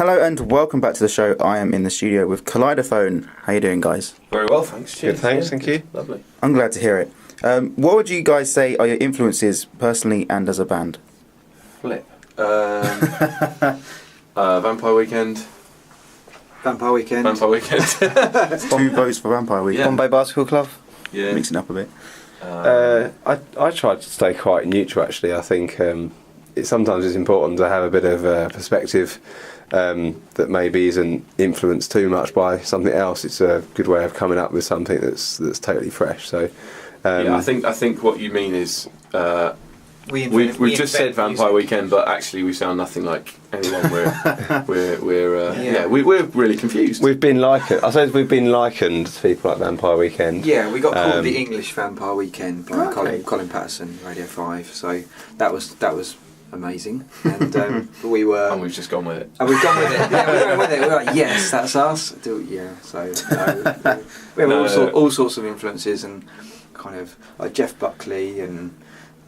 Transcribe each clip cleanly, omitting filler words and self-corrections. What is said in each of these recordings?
Hello and welcome back to the show. I am in the studio with Kaleidophone. How you doing, guys? Very well, thanks. Good, thanks, thank you. Lovely. I'm glad to hear it. What would you guys say are your influences personally and as a band? Flip. Vampire Weekend. Vampire Weekend. Vampire Weekend. 2 votes for Vampire Weekend. Bombay Bicycle Club. Yeah. Mixing up a bit. I tried to stay quite neutral actually. I think sometimes it's important to have a bit of perspective that maybe isn't influenced too much by something else. It's a good way of coming up with something that's totally fresh. So yeah, I think what you mean is we've just said Vampire Weekend, but actually we sound nothing like anyone. We're really confused. we've been likened. I suppose we've been likened to people like Vampire Weekend. Yeah, we got called the English Vampire Weekend by Okay. Colin Patterson, Radio 5. So that was amazing, and we were. And we've just gone with it. And we've gone with it. Yeah, we went with it. We were like, yes, that's us. Yeah. So we have all sorts of influences and kind of like Jeff Buckley and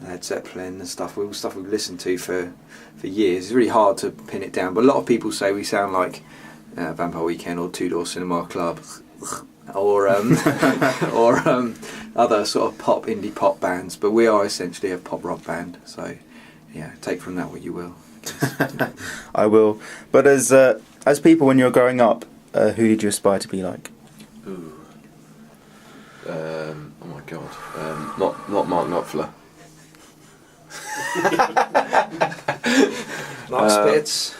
Led Zeppelin and stuff. All stuff we've listened to for years. It's really hard to pin it down, but a lot of people say we sound like Vampire Weekend or Two Door Cinema Club, or other sort of indie pop bands. But we are essentially a pop rock band. So yeah, take from that what you will. I will. But as people, when you're growing up, who did you aspire to be like? Ooh. Oh my god. Not Mark Knopfler. Mark Spitz.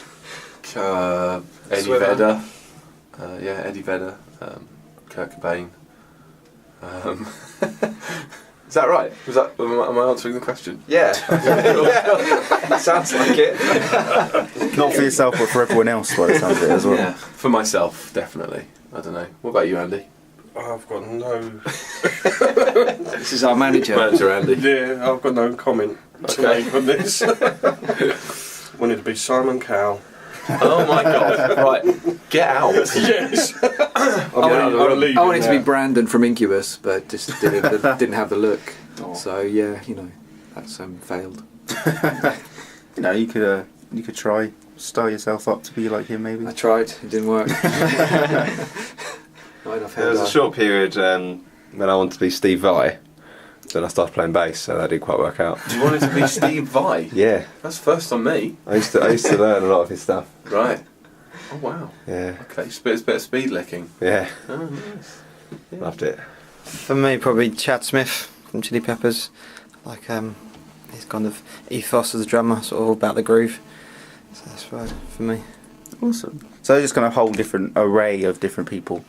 Eddie Swimmer. Vedder. Eddie Vedder. Kurt Cobain. Is that right? Am I answering the question? Yeah. Sounds like it. Not for yourself, but for everyone else, by the sound of it as well. Yeah, for myself, definitely. I don't know. What about you, Andy? I've got no. This is our manager. Manager Andy. Yeah, I've got no comment to make on this. Wanted to be Simon Cowell. Oh my god! Right, get out. Yes. I wanted to be Brandon from Incubus, but just didn't have the look. Oh. So yeah, that's failed. You could try style yourself up to be like him, maybe. I tried, it didn't work. Not enough There was a short period when I wanted to be Steve Vai. Then I started playing bass, so that didn't quite work out. You wanted to be Steve Vai? Yeah, That's first on me. I used to learn a lot of his stuff. Right. Oh wow. Yeah, Okay, it's a bit of speed licking. yeah, Oh nice. loved it. For me, probably Chad Smith from Chili Peppers. Like his kind of ethos as a drummer, sort of all about the groove. So that's right for me. Awesome. So just kind of whole different array of different people,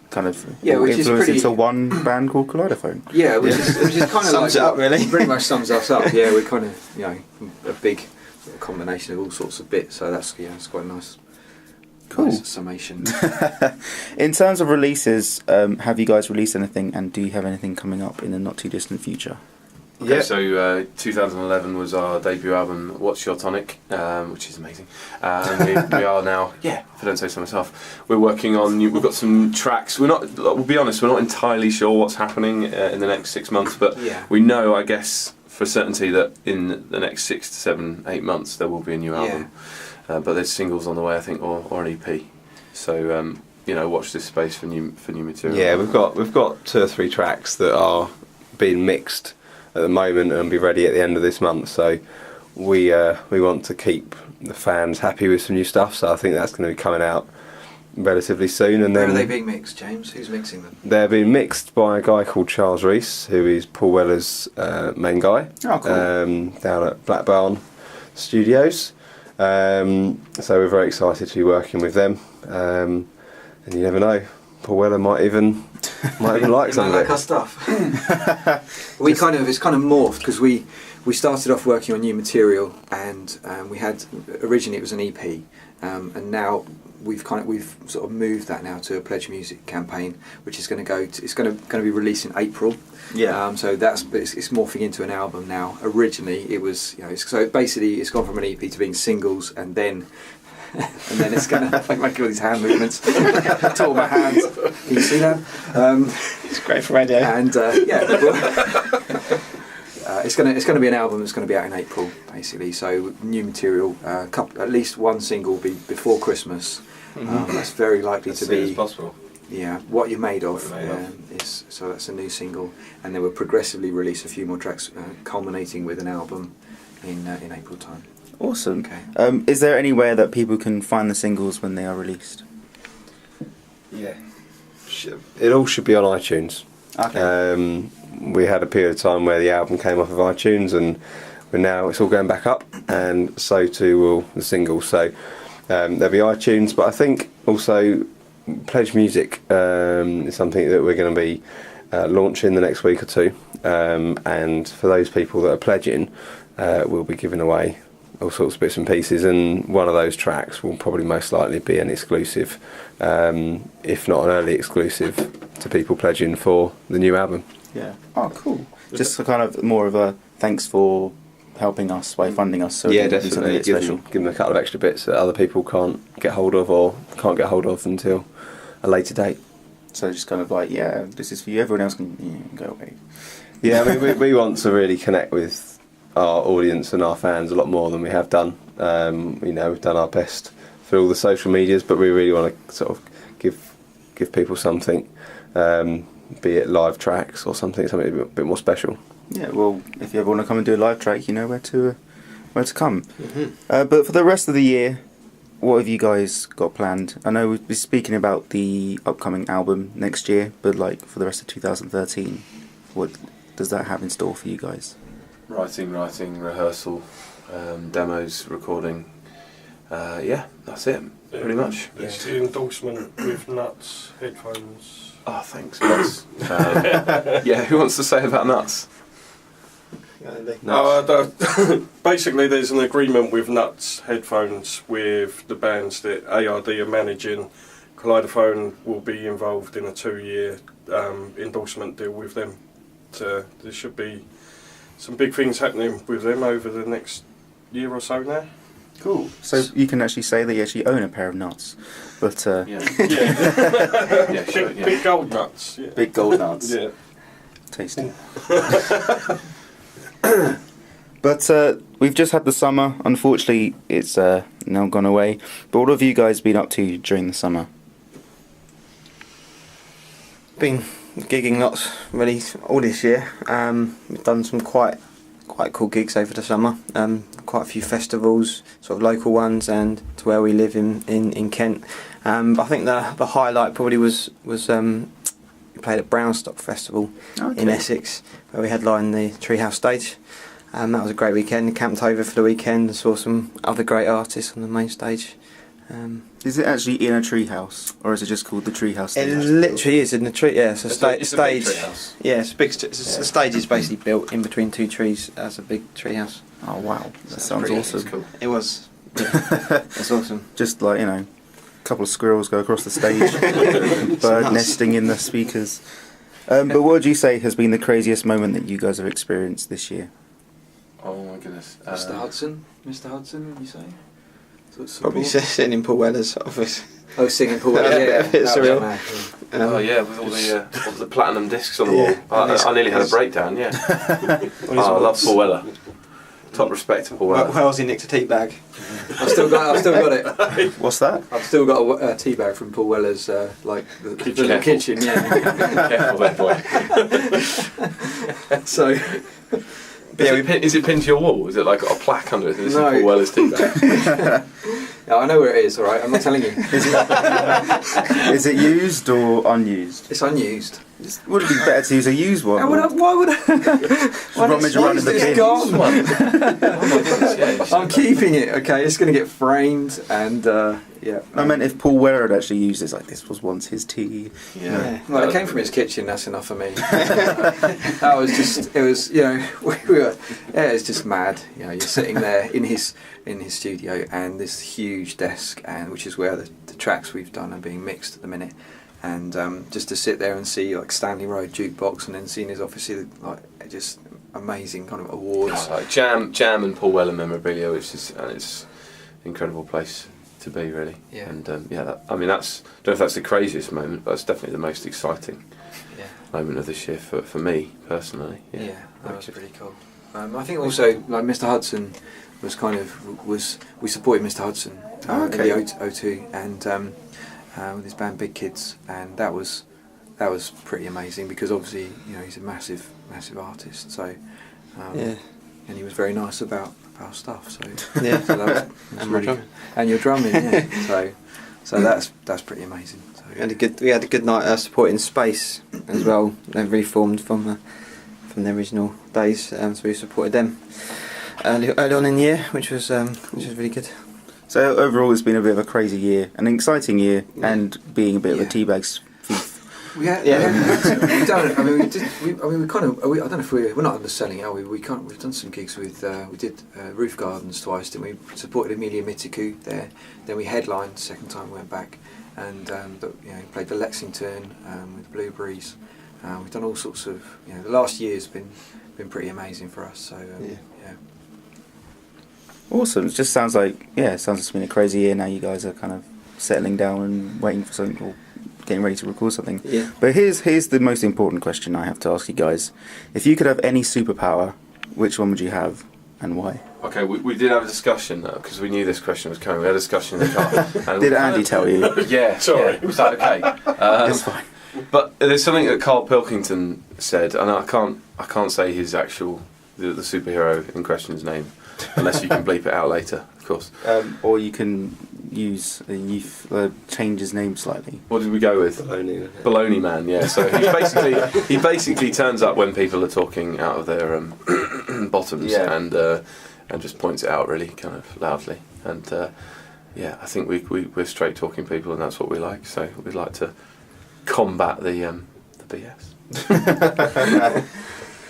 kind of all which is influenced pretty- into one band called Kaleidophone. Yeah, which is kind of Sums it up, really. Pretty much sums us up. Yeah, we're kind of a big combination of all sorts of bits. So it's quite nice. Cool. Nice summation. In terms of releases, have you guys released anything, and do you have anything coming up in the not too distant future? Okay, Yeah. so 2011 was our debut album, What's Your Tonic, which is amazing. And we are now, if I don't say so myself, we're working on. We've got some tracks. We'll be honest, we're not entirely sure what's happening in the next 6 months, but Yeah. we know, I guess, for certainty that in the next 6 to 7, 8 months there will be a new album. But there's singles on the way, I think, or an EP. So watch this space for new material. Yeah, we've got 2 or 3 tracks that are being mixed at the moment and be ready at the end of this month. So we want to keep the fans happy with some new stuff. So I think that's going to be coming out relatively soon. And Where then are they being mixed, James? Who's mixing them? they're being mixed by a guy called Charles Rees, who is Paul Weller's main guy. Oh, cool. Down at Black Barn Studios. So we're very excited to be working with them. And you never know, Paul Weller might even like some of like it. our stuff. It's kind of morphed because we started off working on new material, and we had originally it was an EP, and now we've sort of moved that now to a Pledge Music campaign, which is going to be released in April. Yeah. So it's morphing into an album now. Originally it was so basically it's gone from an EP to being singles, and then it's going to make all these hand movements. Tore my hands. Can you see that? It's great for radio. And it's gonna be an album that's gonna be out in April, basically. So new material, at least one single will be before Christmas. That's very likely to be. As possible. Yeah, What You're Made Of, What You're Made Of. is, so that's a new single, and then we'll progressively release a few more tracks, culminating with an album in April time. Awesome. Okay. Is there anywhere that people can find the singles when they are released? Yeah. It all should be on iTunes. Okay. We had a period of time where the album came off of iTunes, and now it's all going back up, and so too will the singles. So there'll be iTunes, but I think also Pledge Music is something that we're going to be launching the next week or two, and for those people that are pledging, we'll be giving away all sorts of bits and pieces, and one of those tracks will probably most likely be an exclusive, if not an early exclusive, to people pledging for the new album. Yeah. Oh, cool. Just a kind of more of a thanks for helping us by funding us. So Yeah, it can be something definitely. special. Give them a couple of extra bits that other people can't get hold of, or can't get hold of until a later date. So just kind of like, yeah, this is for you. Everyone else can go away. Yeah, I mean, we want to really connect with our audience and our fans a lot more than we have done. We've done our best through all the social medias, but we really want to sort of give people something, be it live tracks or something a bit more special. Yeah, well, if you ever want to come and do a live track, you know where to come. But for the rest of the year, what have you guys got planned? I know we've been speaking about the upcoming album next year, but like for the rest of 2013, what does that have in store for you guys? Writing, rehearsal, demos, recording. Yeah, that's it, pretty much. There's the endorsement with Nuts headphones. Oh, thanks, Nuts. Yeah, who wants to say about Nuts? Basically, there's an agreement with Nuts headphones with the bands that ARD are managing. Kaleidophone will be involved in a 2-year endorsement deal with them. So there should be some big things happening with them over the next year or so now. Cool. So you can actually say that you actually own a pair of nuts, but Yeah, yeah, sure, yeah. Big gold nuts. Yeah. big gold nuts. Yeah. Tasty. But we've just had the summer. Unfortunately, it's now gone away. But what have you guys been up to during the summer? Been gigging lots really all this year. We've done some quite cool gigs over the summer. Quite a few festivals, sort of local ones, and to where we live in Kent. But I think the highlight probably was we played at Brownstock Festival in Essex, where we headlined the Treehouse stage. That was a great weekend. Camped over for the weekend and saw some other great artists on the main stage. Is it actually in a treehouse, or is it just called the Treehouse? It literally is in the tree. Yeah, it's a It's a big stage. treehouse. Yeah, it's a big. The stage is basically built in between two trees as a big treehouse. Oh wow, that sounds Pretty- awesome. it's cool. It was. It's awesome. Just like, a couple of squirrels go across the stage, bird Nuts. nesting in the speakers. But what would you say has been the craziest moment that you guys have experienced this year? Oh my goodness. Mr. Hudson, would you say? Probably sitting in Paul Weller's office. Oh, singing Paul. Yeah, Yeah, a bit that was surreal. mad, Oh yeah, with all the platinum discs on the wall. Yeah. I nearly had a breakdown. Yeah. I love Paul Weller. Top respect to Paul Weller. Where else he nicked a tea bag? I've still got it. What's that? I've still got a tea bag from Paul Weller's, the kitchen. Yeah. Careful there, boy. So. Is it pinned to your wall? Is it like got a plaque under it? This No. is Paul Weller's tea bag. Yeah, I know where it is. All right, I'm not telling you. Is it used or unused? It's unused. Would it be better to use a used one? Why would I? rummage around in the It's bins. gone. Oh my goodness, yeah. I'm keeping it. Okay, it's going to get framed and yeah. I meant if Paul Weller had actually used it, it's like this was once his tea. Yeah. Well, it came from his kitchen. That's enough for me. That was just. It was. We were. Yeah, it's just mad. You're sitting there in his studio, and this huge desk, and which is where the tracks we've done are being mixed at the minute. And just to sit there and see like Stanley Road jukebox, and then seeing his obviously like just amazing kind of awards. Like Jam and Paul Weller memorabilia, which is it's an incredible place to be, really. Yeah. And that's I don't know if that's the craziest moment, but it's definitely the most exciting Yeah. moment of this year for me personally. Yeah, that was pretty cool. I think also like Mr. Hudson was we supported Mr. Hudson in the O2 and with his band Big Kids, and that was pretty amazing because obviously he's a massive artist, so and he was very nice about our stuff, so Yeah. so that was really good. And your drumming, yeah. So that's pretty amazing. So, We had a good night supporting Space as well. They reformed from the original days, so we supported them early on in the year, which was really good. So overall, it's been a bit of a crazy year, an exciting year, and being a bit of a teabags thief. we don't. I mean, we did. We kind of. I don't know if we're not underselling it, are we? We've done some gigs with. We did Roof Gardens twice. Then we supported Emilia Mitiku there. Then we headlined the second time we went back, and played the Lexington with Blueberries. We've done all sorts of. The last year's been pretty amazing for us. So yeah. Awesome. It just sounds like it's been a crazy year. Now you guys are kind of settling down and waiting for something, or getting ready to record something. Yeah. But here's the most important question I have to ask you guys. If you could have any superpower, which one would you have and why? Okay, we did have a discussion though, because we knew this question was coming. We had a discussion in the car. And Did Andy tell you? Yeah. Sorry. Yeah, was that okay? It's fine. But there's something that Carl Pilkington said, and I can't say his actual the superhero in question's name, unless you can bleep it out later, of course. Or you can use change his name slightly. What did we go with? Baloney Man. Yeah. So he basically turns up when people are talking out of their bottoms, and just points it out really kind of loudly. And I think we're straight talking people, and that's what we like. So we'd like to combat the BS.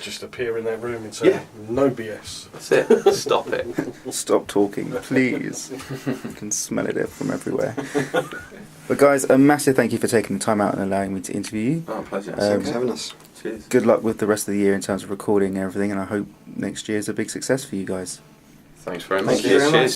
Just appear in that room and say, no BS. That's it. Stop it. Stop talking, please. You can smell it from everywhere. But guys, a massive thank you for taking the time out and allowing me to interview you. Oh, pleasure. Thanks for having us. Cheers. Good luck with the rest of the year in terms of recording and everything, and I hope next year is a big success for you guys. Thanks very much. Thank you very much. Cheers.